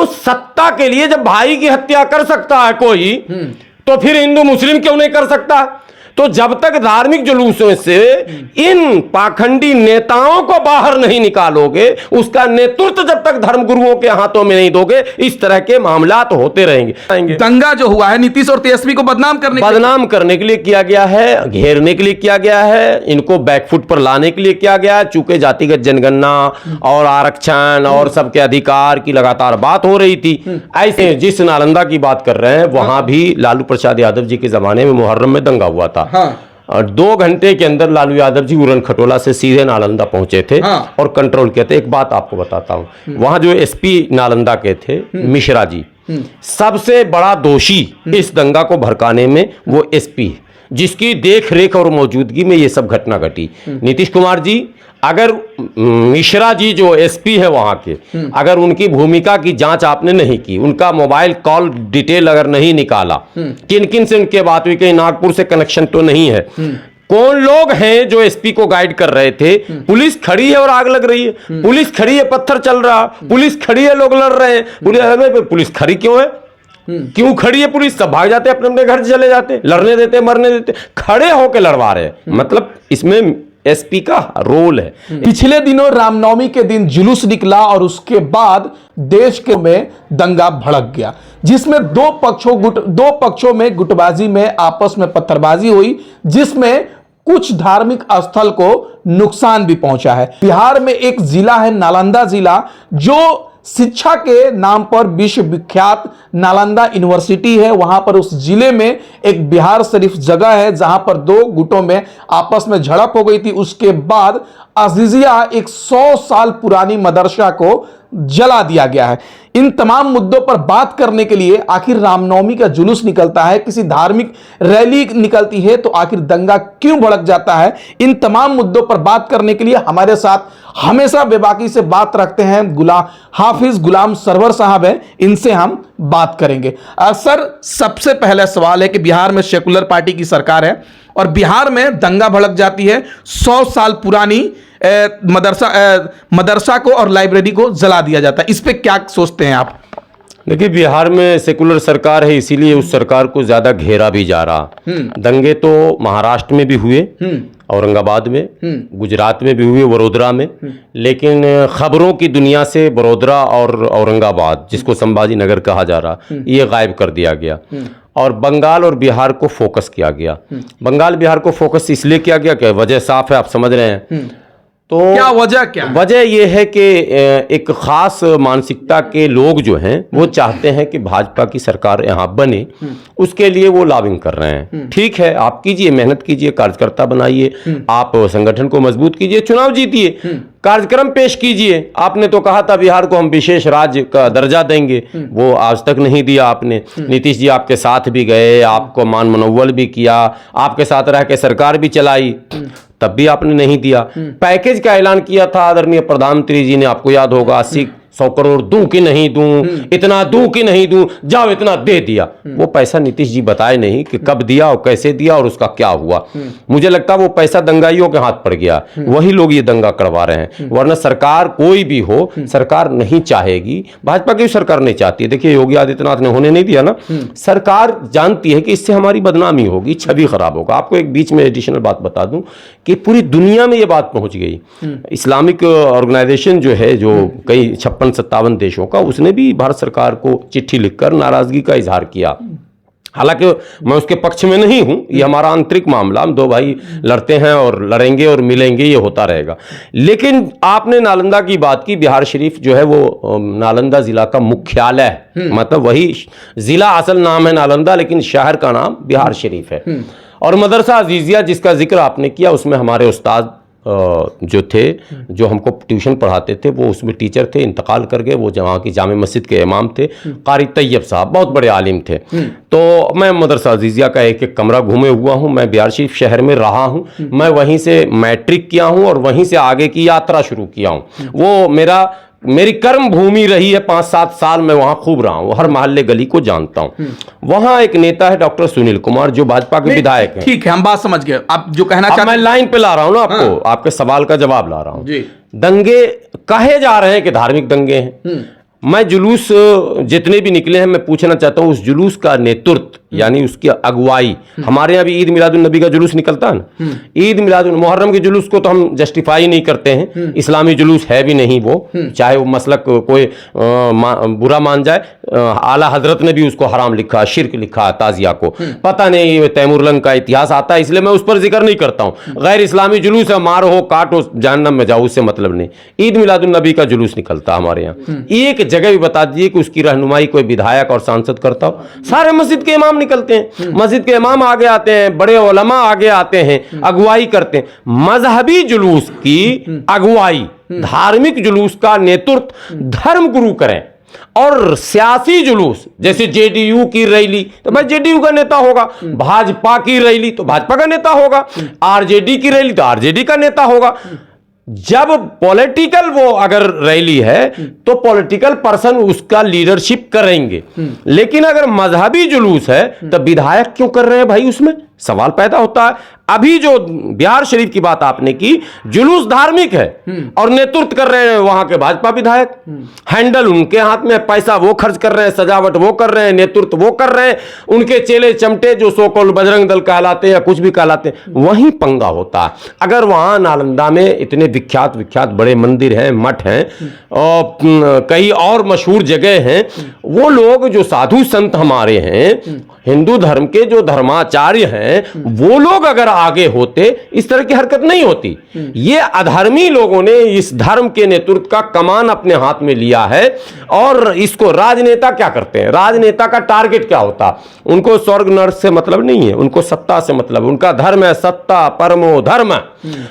तो सत्ता के लिए जब भाई की हत्या कर सकता है कोई, तो फिर हिंदू मुस्लिम क्यों नहीं कर सकता? तो जब तक धार्मिक जुलूसों से इन पाखंडी नेताओं को बाहर नहीं निकालोगे, उसका नेतृत्व जब तक धर्मगुरुओं के हाथों में नहीं दोगे, इस तरह के मामलात होते रहेंगे। दंगा जो हुआ है नीतीश और तेजस्वी को बदनाम करने के लिए किया गया है, घेरने के लिए किया गया है, इनको बैकफुट पर लाने के लिए किया गया है। चूंकि जातिगत जनगणना और आरक्षण और सबके अधिकार की लगातार बात हो रही थी, ऐसे जिस नालंदा की बात कर रहे हैं वहां भी लालू प्रसाद यादव जी के जमाने में मुहर्रम में दंगा हुआ था। और 2 घंटे के अंदर लालू यादव जी उड़न खटोला से सीधे नालंदा पहुंचे थे और कंट्रोल किए थे। एक बात आपको बताता हूं, वहां जो एसपी नालंदा के थे मिश्रा जी, सबसे बड़ा दोषी इस दंगा को भड़काने में वो एसपी है, जिसकी देख रेख और मौजूदगी में ये सब घटना घटी। नीतीश कुमार जी, अगर मिश्रा जी जो एसपी है वहां के, अगर उनकी भूमिका की जांच आपने नहीं की, उनका मोबाइल कॉल डिटेल अगर नहीं निकाला, किन किन से उनके बात हुई, कहीं नागपुर से कनेक्शन तो नहीं है, कौन लोग हैं जो एसपी को गाइड कर रहे थे, पुलिस खड़ी है और आग लग रही है, पुलिस खड़ी है पत्थर चल रहा, पुलिस खड़ी है लोग लड़ रहे हैं, पुलिस खड़ी क्यों है? क्यों खड़ी है पुलिस? सब भाग जाते अपने अपने घर चले जाते, लड़ने देते मरने देते, खड़े होकर लड़वा रहे हैं। मतलब इसमें एसपी का रोल है। पिछले दिनों रामनवमी के दिन जुलूस निकला और उसके बाद देश के में दंगा भड़क गया, जिसमें दो पक्षों में गुटबाजी में आपस में पत्थरबाजी हुई, जिसमें कुछ धार्मिक स्थल को नुकसान भी पहुंचा है। बिहार में एक जिला है नालंदा जिला, जो शिक्षा के नाम पर विश्व विख्यात नालंदा यूनिवर्सिटी है। वहां पर उस जिले में एक बिहार शरीफ जगह है जहां पर 2 गुटों में आपस में झड़प हो गई थी। उसके बाद अजीजिया एक 100 साल पुरानी मदरसा को जला दिया गया है। इन तमाम मुद्दों पर बात करने के लिए आखिर रामनवमी का जुलूस निकलता है, किसी धार्मिक रैली निकलती है, तो आखिर दंगा क्यों भड़क जाता है, इन तमाम मुद्दों पर बात करने के लिए हमारे साथ हमेशा बेबाकी से बात रखते हैं हाफिज गुलाम सरवर साहब हैं, इनसे हम बात करेंगे। सर, सबसे पहला सवाल है कि बिहार में सेकुलर पार्टी की सरकार है और बिहार में दंगा भड़क जाती है, 100 साल पुरानी मदरसा को और लाइब्रेरी को जला दिया जाता है, इस पे क्या सोचते हैं आप? देखिए, बिहार में सेकुलर सरकार है, इसीलिए उस सरकार को ज्यादा घेरा भी जा रहा। दंगे तो महाराष्ट्र में भी हुए, औरंगाबाद में, गुजरात में भी हुए, वडोदरा में, लेकिन खबरों की दुनिया से वडोदरा और औरंगाबाद, जिसको संभाजी नगर कहा जा रहा, ये गायब कर दिया गया और बंगाल और बिहार को फोकस किया गया। बंगाल बिहार को फोकस इसलिए किया गया कि वजह साफ है, आप समझ रहे हैं। तो क्या वजह वजह यह है कि एक खास मानसिकता के लोग जो हैं वो चाहते हैं कि भाजपा की सरकार यहाँ बने, उसके लिए वो लॉबिंग कर रहे हैं। ठीक है, आप कीजिए, मेहनत कीजिए, कार्यकर्ता बनाइए, आप संगठन को मजबूत कीजिए, चुनाव जीतिए, कार्यक्रम पेश कीजिए। आपने तो कहा था बिहार को हम विशेष राज्य का दर्जा देंगे, वो आज तक नहीं दिया आपने। नीतीश जी आपके साथ भी गए, आपको मान मनोवल भी किया, आपके साथ रह के सरकार भी चलाई, तब भी आपने नहीं दिया। पैकेज का ऐलान किया था आदरणीय प्रधानमंत्री जी ने, आपको याद होगा, 80-100 करोड़ दूं कि नहीं दूं, इतना दूं कि नहीं दूं, जाओ इतना दे दिया। वो पैसा नीतीश जी बताए नहीं कि कब दिया और कैसे दिया और उसका क्या हुआ। मुझे लगता वो पैसा दंगाइयों के हाथ पड़ गया, वही लोग ये दंगा करवा रहे हैं। वरना सरकार कोई भी हो, सरकार नहीं चाहेगी, भाजपा की सरकार नहीं चाहती है। देखिए, योगी आदित्यनाथ ने होने नहीं दिया ना। सरकार जानती है कि इससे हमारी बदनामी होगी, छवि खराब होगा। आपको एक बीच में एडिशनल बात बता दूं कि पूरी दुनिया में ये बात पहुंच गई। इस्लामिक ऑर्गेनाइजेशन जो है, जो कई 56-57 देशों का, उसने भी भारत सरकार को चिट्ठी लिखकर नाराजगी का इजहार किया। हालांकि मैं उसके पक्ष में नहीं हूं, ये हमारा आंतरिक मामला, हम 2 भाई लड़ते हैं और लड़ेंगे और मिलेंगे, ये होता रहेगा। लेकिन आपने नालंदा की बात की, बिहार शरीफ जो है वो नालंदा जिला का मुख्यालय है, मतलब वही जिला, असल नाम है नालंदा, लेकिन शहर का नाम बिहार शरीफ है। और मदरसा अजीजिया जिसका जिक्र आपने किया, उसमें हमारे उस्ताद जो थे, जो हमको ट्यूशन पढ़ाते थे, वो उसमें टीचर थे, इंतकाल कर गए। वो वहाँ की जामे मस्जिद के इमाम थे, कारी तैयब साहब, बहुत बड़े आलिम थे। तो मैं मदरसा अजीजिया का एक एक कमरा घूमे हुआ हूँ। मैं बिहार शरीफ शहर में रहा हूँ, मैं वहीं से मैट्रिक किया हूँ और वहीं से आगे की यात्रा शुरू किया हूँ। वो मेरी कर्म भूमि रही है। 5-7 साल मैं वहां खूब रहा हूं, हर मोहल्ले गली को जानता हूं। वहां एक नेता है डॉक्टर सुनील कुमार, जो भाजपा के विधायक हैं। ठीक है, हम बात समझ गए, आप जो कहना चाहते हैं। मैं लाइन पे ला रहा हूं ना आपको, आपके सवाल का जवाब ला रहा हूं। दंगे कहे जा रहे हैं कि धार्मिक दंगे हैं, मैं जुलूस जितने भी निकले हैं, मैं पूछना चाहता हूं उस जुलूस का नेतृत्व यानी उसकी अगुवाई, हमारे यहाँ भी ईद मिलादुन नबी का जुलूस निकलता है ना, ईद मिलादुन मुहर्रम के जुलूस को तो हम जस्टिफाई नहीं करते हैं, इस्लामी जुलूस है भी नहीं वो, चाहे वो मसलक कोई बुरा मान जाए, आला हजरत ने भी उसको हराम लिखा, शिर्क लिखा ताजिया को, पता नहीं तैमूरलंग का इतिहास आता है, इसलिए मैं उस पर जिक्र नहीं करता हूँ। गैर इस्लामी जुलूस है, मारो हो काटो जहन्नम में जाओ, उससे मतलब नहीं। ईद मिलादुन नबी का जुलूस निकलता हमारे यहाँ, एक जगह भी बता दीजिए कि उसकी रहनुमाई कोई विधायक और सांसद करता हो। सारे मस्जिद के इमाम निकलते हैं, मस्जिद के इमाम आगे आते हैं, बड़े उलमा आगे आते हैं, अगुवाई करते हैं। मजहबी जुलूस की अगुवाई, धार्मिक जुलूस का नेतृत्व धर्म गुरु करें। और सियासी जुलूस जैसे जेडीयू की रैली तो भाई जेडीयू का नेता होगा, भाजपा की रैली तो भाजपा का नेता होगा, आरजेडी की रैली तो आरजेडी का नेता होगा। जब पॉलिटिकल वो अगर रैली है तो पॉलिटिकल पर्सन उसका लीडरशिप करेंगे, लेकिन अगर मजहबी जुलूस है तो विधायक क्यों कर रहे हैं भाई? उसमें सवाल पैदा होता है। अभी जो बिहार शरीफ की बात आपने की, जुलूस धार्मिक है और नेतृत्व कर रहे हैं वहां के भाजपा विधायक, हैंडल उनके हाथ में, पैसा वो खर्च कर रहे हैं, सजावट वो कर रहे हैं, नेतृत्व वो कर रहे हैं, उनके चेले चमटे जो सो कॉल्ड बजरंग दल कहलाते हैं या कुछ भी कहलाते हैं, वहीं पंगा होता है। अगर वहां नालंदा में इतने विख्यात विख्यात बड़े मंदिर हैं, मठ हैं और कई और मशहूर जगह हैं, वो लोग जो साधु संत हमारे हैं, हिंदू धर्म के जो धर्माचार्य हैं, वो लोग अगर आगे होते इस तरह की हरकत नहीं होती। ये अधर्मी लोगों ने इस धर्म के नेतृत्व का कमान अपने हाथ में लिया है और इसको राजनेता क्या करते हैं? राजनेता का टारगेट क्या होता? उनको स्वर्ग नर्क से मतलब नहीं है, उनको सत्ता से मतलब। उनका धर्म है सत्ता, परमो धर्म।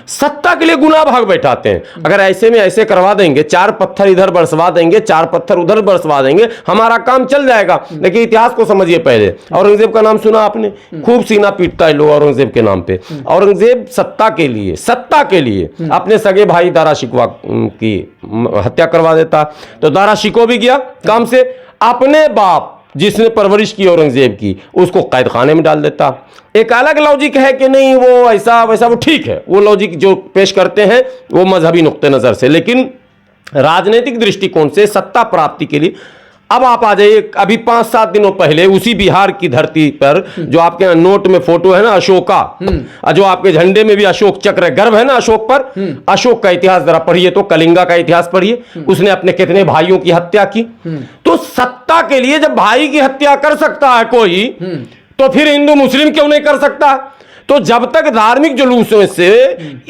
सत्ता के लिए गुनाह भाग बैठाते हैं। अगर ऐसे में ऐसे करवा देंगे, 4 पत्थर इधर बरसवा देंगे, 4 पत्थर उधर बरसवा देंगे, हमारा काम चल जाएगा। लेकिन इतिहास को समझिए पहले। औरंगजेब का नाम सुना आपने? खूब सीना पीटता है लोग औरंगजेब के नाम पे। औरंगजेब सत्ता के लिए अपने सगे भाई दारा शिकवा की हत्या करवा देता। तो दारा शिको भी गया काम से, अपने बाप जिसने परवरिश की औरंगजेब की, उसको कैद खाने में डाल देता। एक अलग लॉजिक है कि नहीं वो ऐसा वैसा, वो ठीक है, वो लॉजिक जो पेश करते हैं वो मजहबी नुक्ते नजर से, लेकिन राजनीतिक दृष्टिकोण से सत्ता प्राप्ति के लिए अब आप आ जाइए। अभी 5-7 दिनों पहले उसी बिहार की धरती पर जो आपके नोट में फोटो है ना अशोका, जो आपके झंडे में भी अशोक चक्र गर्व है ना अशोक पर, अशोक का इतिहास जरा पढ़िए तो, कलिंगा का इतिहास पढ़िए, उसने अपने कितने भाइयों की हत्या की। तो सत्ता के लिए जब भाई की हत्या कर सकता है कोई, तो फिर हिंदू मुस्लिम क्यों नहीं कर सकता? तो जब तक धार्मिक जुलूसों से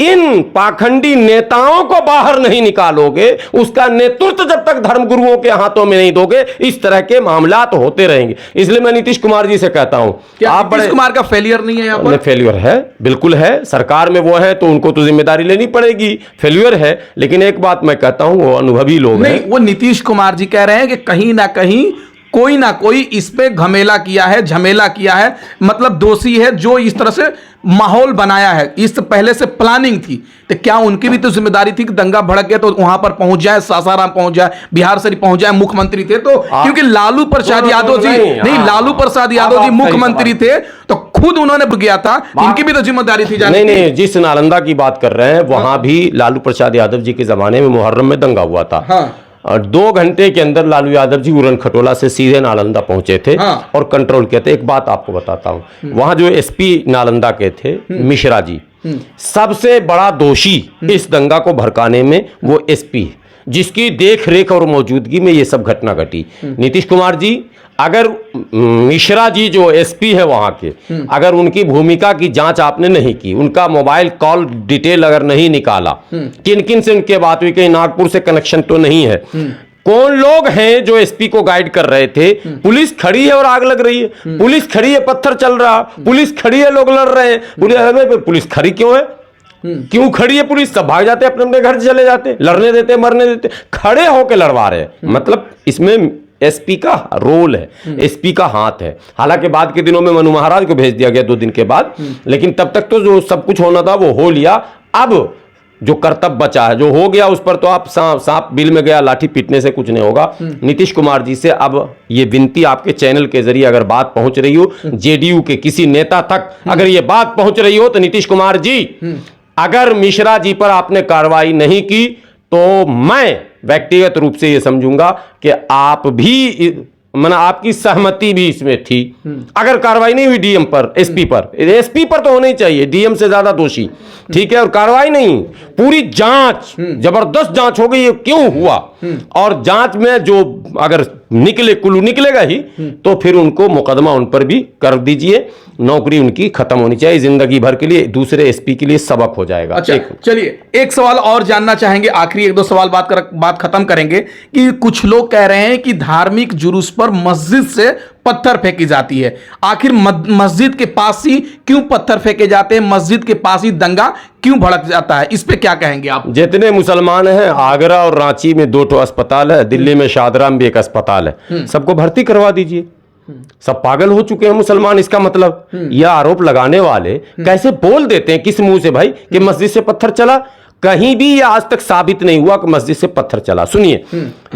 इन पाखंडी नेताओं को बाहर नहीं निकालोगे, उसका नेतृत्व जब तक धर्मगुरुओं के हाथों में नहीं दोगे, इस तरह के मामला तो होते रहेंगे। इसलिए मैं नीतीश कुमार जी से कहता हूं, आप नीतीश कुमार का फेलियर नहीं है यहाँ पर? फेलियर है, बिल्कुल है। सरकार में वो है तो उनको तो जिम्मेदारी लेनी पड़ेगी, फेलियर है। लेकिन एक बात मैं कहता हूं, वो अनुभवी लोग हैं। वो नीतीश कुमार जी कह रहे हैं कि कहीं ना कहीं कोई ना कोई इस पे झमेला किया है, मतलब दोषी है जो इस तरह से माहौल बनाया है। इस पहले से प्लानिंग थी, तो क्या उनकी भी तो जिम्मेदारी थी कि दंगा भड़क गया तो वहां पर पहुंच जाए, सासाराम पहुंच जाए, बिहार शरीफ पहुंच जाए, मुख्यमंत्री थे तो, क्योंकि लालू प्रसाद यादव जी लालू प्रसाद यादव जी मुख्यमंत्री थे तो खुद उन्होंने गया था, इनकी भी तो जिम्मेदारी थी जाने। नहीं, जिस नालंदा की बात कर रहे हैं वहां भी लालू प्रसाद यादव जी के जमाने में मुहर्रम में दंगा हुआ था। और 2 घंटे के अंदर लालू यादव जी उरन खटोला से सीधे नालंदा पहुंचे थे और कंट्रोल किया था। एक बात आपको बताता हूं, वहां जो एसपी नालंदा के थे मिश्रा जी, सबसे बड़ा दोषी इस दंगा को भड़काने में वो एसपी है, जिसकी देख रेख और मौजूदगी में ये सब घटना घटी। नीतीश कुमार जी, अगर मिश्रा जी जो एसपी है वहां के, अगर उनकी भूमिका की जांच आपने नहीं की, उनका मोबाइल कॉल डिटेल अगर नहीं निकाला, किन किन से उनके बात हुई, कहीं नागपुर से कनेक्शन तो नहीं है, कौन लोग हैं जो एसपी को गाइड कर रहे थे, पुलिस खड़ी है और आग लग रही है, पुलिस खड़ी है पत्थर चल रहा, पुलिस खड़ी है लोग लड़ रहे हैं, पुलिस खड़ी क्यों है? क्यों खड़ी है पुलिस? सब भाग जाते अपने अपने घर चले जाते, लड़ने देते मरने देते, खड़े होकर लड़वा रहे। मतलब इसमें एसपी का रोल है, एसपी का हाथ है। हालांकि बाद के दिनों में मनु महाराज को भेज दिया गया 2 दिन के बाद, लेकिन तब तक तो जो सब कुछ होना था वो हो लिया। अब जो कर्तव्य बचा है, जो हो गया, उस पर तो आप सांप बिल में गया लाठी पीटने से कुछ नहीं होगा। नीतीश कुमार जी से अब ये विनती आपके चैनल के जरिए अगर बात पहुंच रही हो, जेडीयू के किसी नेता तक अगर ये बात पहुंच रही हो, तो नीतीश कुमार जी, अगर मिश्रा जी पर आपने कार्रवाई नहीं की तो मैं व्यक्तिगत रूप से ये समझूंगा कि आप भी माना आपकी सहमति भी इसमें थी। अगर कार्रवाई नहीं हुई डीएम पर, एसपी पर तो होनी चाहिए, डीएम से ज्यादा दोषी, ठीक है, और कार्रवाई नहीं, पूरी जांच, जबरदस्त जांच हो गई ये क्यों हुआ, और जांच में जो अगर कुल्लू निकलेगा ही तो फिर उनको मुकदमा उन पर भी कर दीजिए, नौकरी उनकी खत्म होनी चाहिए जिंदगी भर के लिए, दूसरे एसपी के लिए सबक हो जाएगा। अच्छा, चलिए एक सवाल और जानना चाहेंगे, आखिरी एक दो सवाल बात खत्म करेंगे कि कुछ लोग कह रहे हैं कि धार्मिक जुलूस पर मस्जिद से पत्थर फेंकी जाती है। आखिर मस्जिद के पास ही क्यों पत्थर फेंके जाते हैं, मस्जिद के पास ही दंगा क्यों भड़क जाता है, इस पे क्या कहेंगे आप? जितने मुसलमान हैं, आगरा और रांची में 2 अस्पताल है, दिल्ली में शादरा में भी एक अस्पताल है, सबको भर्ती करवा दीजिए। सब पागल हो चुके हैं मुसलमान। इसका मतलब यह आरोप लगाने वाले कैसे बोल देते हैं किस मुंह से भाई कि मस्जिद से पत्थर चला? कहीं भी यह आज तक साबित नहीं हुआ कि मस्जिद से पत्थर चला। सुनिए,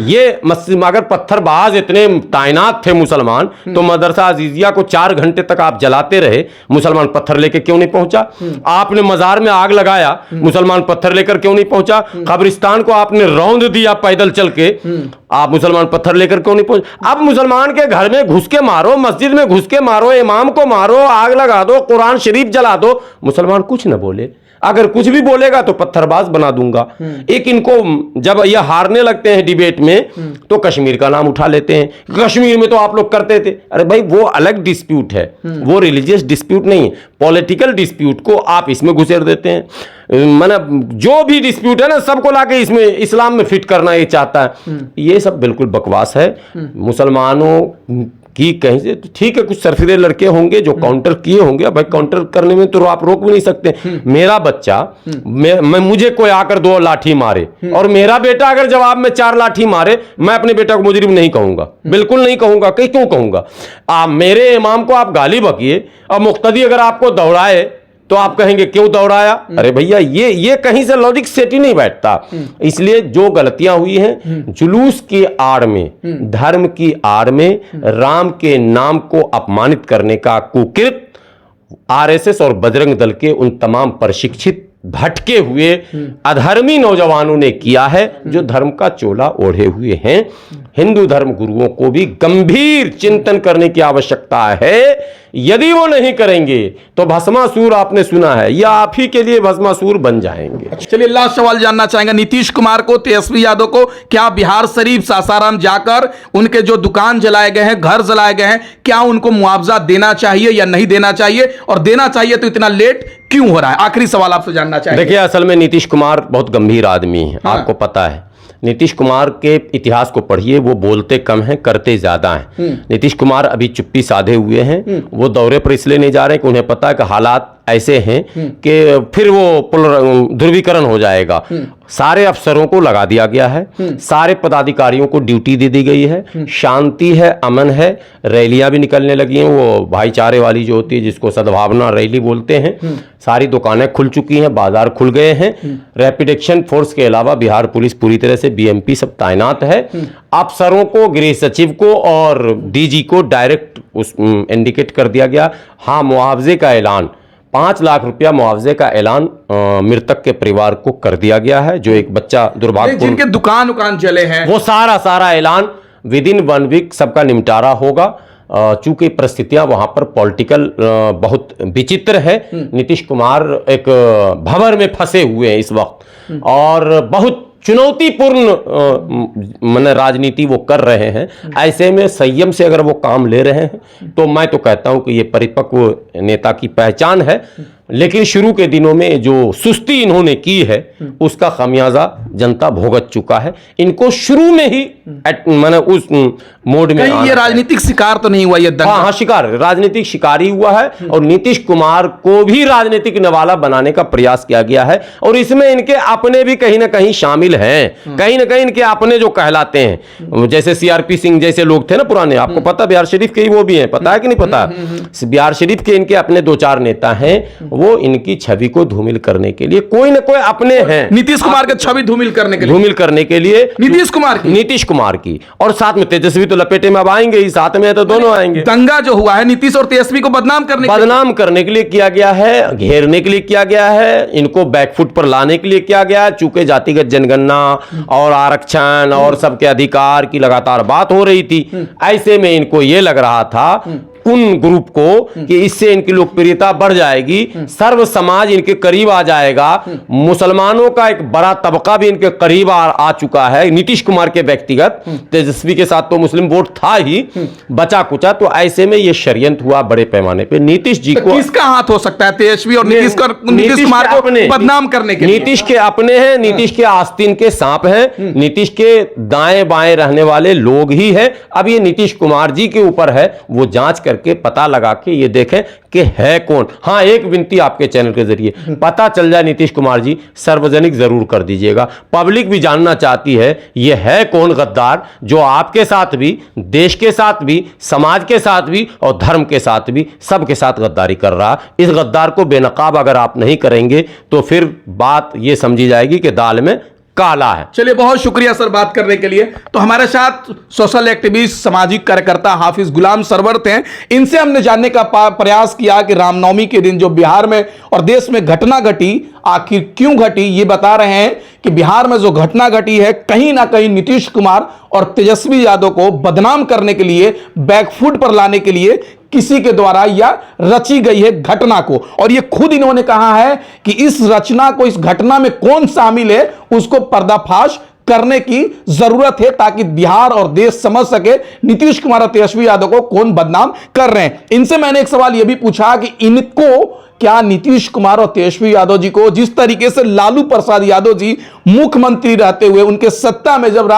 ये मस्जिद अगर पत्थरबाज इतने तायनात थे मुसलमान, तो मदरसा अजीजिया को 4 घंटे तक आप जलाते रहे, मुसलमान पत्थर लेकर क्यों नहीं पहुंचा? आपने मजार में आग लगाया, मुसलमान पत्थर लेकर क्यों नहीं पहुंचा? कब्रिस्तान को आपने रौंद दिया पैदल चल के, आप मुसलमान पत्थर लेकर क्यों नहीं पहुंचे? अब मुसलमान के घर में घुस के मारो, मस्जिद में घुस के मारो, इमाम को मारो, आग लगा दो, कुरान शरीफ जला दो, मुसलमान कुछ न बोले। अगर कुछ भी बोलेगा तो पत्थरबाज बना दूंगा। एक इनको जब ये हारने लगते हैं डिबेट में तो कश्मीर का नाम उठा लेते हैं, कश्मीर में तो आप लोग करते थे। अरे भाई वो अलग डिस्प्यूट है, वो रिलीजियस डिस्प्यूट नहीं है, पॉलिटिकल डिस्प्यूट को आप इसमें घुसेड़ देते हैं। मतलब जो भी डिस्प्यूट है ना, सबको लाके इसमें इस्लाम में फिट करना ये चाहता है। ये सब बिल्कुल बकवास है। मुसलमानों की कहीं से ठीक है, कुछ सरफिरे लड़के होंगे जो काउंटर किए होंगे, अब भाई काउंटर करने में तो आप रोक भी नहीं सकते। मेरा बच्चा मुझे कोई आकर 2 लाठी मारे और मेरा बेटा अगर जवाब में 4 लाठी मारे, मैं अपने बेटा को मुजरिम नहीं कहूंगा, बिल्कुल नहीं कहूंगा। क्यों कहूंगा? आप मेरे इमाम को आप गाली बकिए और मुक्तदी अगर आपको दौड़ाए तो आप कहेंगे क्यों दौड़ाया? अरे भैया ये कहीं से लॉजिक सेट ही नहीं बैठता। इसलिए जो गलतियां हुई हैं, जुलूस की आड़ में, धर्म की आड़ में राम के नाम को अपमानित करने का कुकृत आरएसएस और बजरंग दल के उन तमाम प्रशिक्षित भटके हुए अधर्मी नौजवानों ने किया है, जो धर्म का चोला ओढ़े हुए हैं। हिंदू धर्म गुरुओं को भी गंभीर चिंतन करने की आवश्यकता है। यदि वो नहीं करेंगे तो भस्मासुर, आपने सुना है, या आप ही के लिए भस्मासुर बन जाएंगे। चलिए लास्ट सवाल जानना चाहेंगे, नीतीश कुमार को, तेजस्वी यादव को, क्या बिहार शरीफ, सासाराम जाकर उनके जो दुकान जलाए गए हैं, घर जलाए गए हैं, क्या उनको मुआवजा देना चाहिए या नहीं देना चाहिए? और देना चाहिए तो इतना लेट क्यों हो रहा है? आखिरी सवाल आपसे जानना चाहिए। देखिए, असल में नीतीश कुमार बहुत गंभीर आदमी है। हाँ। आपको पता है, नीतीश कुमार के इतिहास को पढ़िए, वो बोलते कम हैं, करते ज्यादा हैं। नीतीश कुमार अभी चुप्पी साधे हुए हैं। वो दौरे पर इसलिए नहीं जा रहे कि उन्हें पता है कि हालात ऐसे हैं कि फिर वो ध्रुवीकरण हो जाएगा। सारे अफसरों को लगा दिया गया है, सारे पदाधिकारियों को ड्यूटी दे दी गई है, शांति है, अमन है, रैलियां भी निकलने लगी हैं, वो भाईचारे वाली जो होती है, जिसको सद्भावना रैली बोलते हैं। सारी दुकानें खुल चुकी हैं, बाजार खुल गए हैं। रैपिड एक्शन फोर्स के अलावा बिहार पुलिस पूरी तरह से, बीएमपी सब तैनात है। अफसरों को, गृह सचिव को और डीजी को डायरेक्ट उस इंडिकेट कर दिया गया। हाँ, मुआवजे का ऐलान, 5 लाख रुपया मुआवजे का ऐलान मृतक के परिवार को कर दिया गया है। जो एक बच्चा दुर्भाग्यपूर्ण, जिनके दुकान जले हैं, वो सारा ऐलान विदिन 1 वीक सबका निपटारा होगा। चूंकि परिस्थितियां वहां पर पॉलिटिकल बहुत विचित्र है। नीतीश कुमार एक भंवर में फंसे हुए हैं इस वक्त और बहुत चुनौतीपूर्ण माने राजनीति वो कर रहे हैं। ऐसे में संयम से अगर वो काम ले रहे हैं तो मैं तो कहता हूं कि ये परिपक्व नेता की पहचान है। लेकिन शुरू के दिनों में जो सुस्ती इन्होंने की है उसका खमियाजा जनता भुगत चुका है। इनको शुरू में ही माने उस मोड में ये राजनीतिक शिकार तो नहीं हुआ ये दंगा? हाँ, शिकार, राजनीतिक शिकारी हुआ है और नीतीश कुमार को भी राजनीतिक नवाला बनाने का प्रयास किया गया है। और इसमें इनके अपने भी कहीं ना कहीं शामिल हैं, कहीं ना कहीं इनके अपने जो कहलाते हैं, जैसे सीआरपी सिंह जैसे लोग थे ना पुराने, आपको पता बिहार शरीफ के ही वो भी हैं, पता है कि नहीं पता? बिहार शरीफ के इनके अपने 2-4 नेता हैं, वो इनकी छवि को धूमिल करने के लिए कोई ना कोई अपने हैं। नीतीश कुमार के छवि धूमिल करने के लिए, धूमिल करने के लिए नीतीश कुमार की और साथ में तेजस्वी तो लपेटे में अब आएंगे ही, साथ में तो दोनों आएंगे। दंगा जो हुआ है नीतीश और तेजस्वी को बदनाम करने के लिए किया गया है, घेरने के लिए किया गया है, इनको बैकफुट पर लाने के लिए किया गया है। चूंकि जातिगत जनगणना और आरक्षण और सबके अधिकार की लगातार बात हो रही थी, ऐसे में इनको यह लग रहा था उन ग्रुप को कि इससे इनकी लोकप्रियता बढ़ जाएगी, सर्व समाज इनके करीब आ जाएगा, मुसलमानों का एक बड़ा तबका भी इनके करीब आ चुका है नीतीश कुमार के व्यक्तिगत। तेजस्वी के साथ तो मुस्लिम वोट था ही बचा कुचा, तो ऐसे में यह षड्यंत्र हुआ बड़े पैमाने पे नीतीश जी को। किसका हाथ हो सकता है तेजस्वी और नीतीश कुमार को बदनाम करने के? नीतीश के अपने हैं, नीतीश के आस्तीन के सांप हैं, नीतीश के दाएं बाएं रहने वाले लोग ही हैं। अब ये नीतीश कुमार जी के ऊपर है, वो जांच करके पता लगा के ये देखें कि है कौन। हाँ, एक विनती आपके चैनल के जरिए, पता चल जाए नीतीश कुमार जी, सार्वजनिक जरूर कर दीजिएगा। पब्लिक भी जानना चाहती है ये है कौन गद्दार जो आपके साथ भी, देश के साथ भी, समाज के साथ भी और धर्म के साथ भी, सबके साथ गद्दारी कर रहा। इस गद्दार को बेनकाब अगर आप नहीं करेंगे तो फिर बात ये समझी जाएगी कि दाल में काला है। चलिए, बहुत शुक्रिया सर बात करने के लिए। तो हमारे साथ सोशल एक्टिविस्ट, सामाजिक कार्यकर्ता हाफिज गुलाम सरवर थे। इनसे हमने जानने का प्रयास किया कि रामनवमी के दिन जो बिहार में और देश में घटना घटी, आखिर क्यों घटी। ये बता रहे हैं कि बिहार में जो घटना घटी है, कहीं ना कहीं नीतीश कुमार और तेजस्वी यादव को बदनाम करने के लिए, बैकफुट पर लाने के लिए किसी के द्वारा या रची गई है घटना को। और ये खुद इन्होंने कहा है कि इस रचना को, इस घटना में कौन शामिल है, उसको पर्दाफाश करने की जरूरत है ताकि बिहार और देश समझ सके नीतीश कुमार और तेजस्वी यादव को कौन बदनाम कर रहे हैं। इनसे मैंने एक सवाल यह भी पूछा कि इनको क्या नीतीश कुमार और तेजस्वी यादव जी को जिस तरीके से लालू प्रसाद यादव जी मुख्यमंत्री रहते हुए उनके सत्ता में जब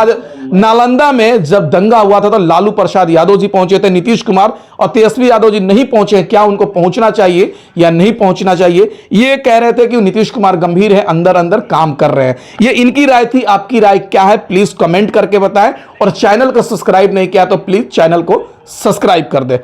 नालंदा में जब दंगा हुआ था तो लालू प्रसाद यादव जी पहुंचे थे, नीतीश कुमार और तेजस्वी यादव जी नहीं पहुंचे, क्या उनको पहुंचना चाहिए या नहीं पहुंचना चाहिए? ये कह रहे थे कि नीतीश कुमार गंभीर है, अंदर अंदर काम कर रहे हैं। ये इनकी राय थी, आपकी राय क्या है प्लीज कमेंट करके बताएं। और चैनल को सब्सक्राइब नहीं किया तो प्लीज चैनल को सब्सक्राइब कर दे।